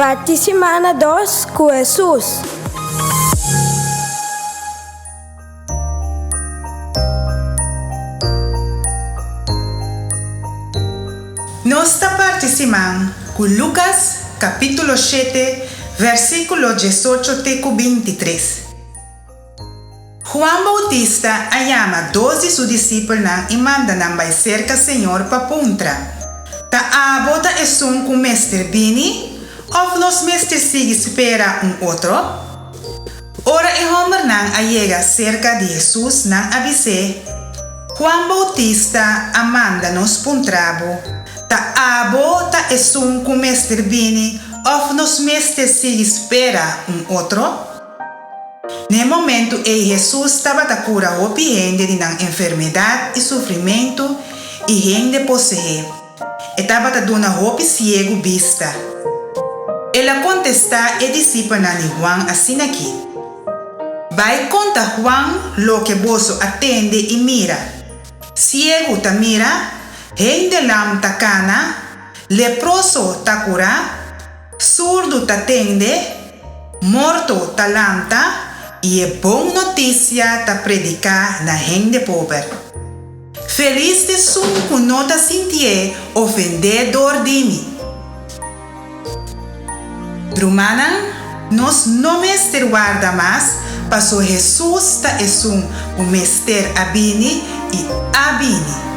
parte semana 2 com Jesus. Nossa parte semana com Lucas, capítulo 7, versículo 18 até 23. Juan Bautista chama 12 seus discípulos e manda não vai cerca Senhor para puntra. Ta abota é com mestre Bini, ou nos mestre sigue espera outro? Ora é Homer não chega cerca de Jesus não avise. Juan Bautista manda nos puntrabo. Ta abota é com mestre Bini, ou nos mestre sigue espera outro? No momento em Jesus estava a curar o gente de enfermidade e sofrimento e gente possuída. Estava a dar roupa cego vista. Ela contesta e discípulo de Juan assim aqui. Vai contar Juan lo que você atende e mira. Ciego ta mira, gente lam ta cana, leproso ta cura, surdo ta atende, morto ta lanta, e é boa notícia para predicar na gente pobre. Feliz de sum que não te sentir ofendedor de mim. Drumana, nós não mestre guarda mais, passou Jesus ta é o mestre Abini e Abini.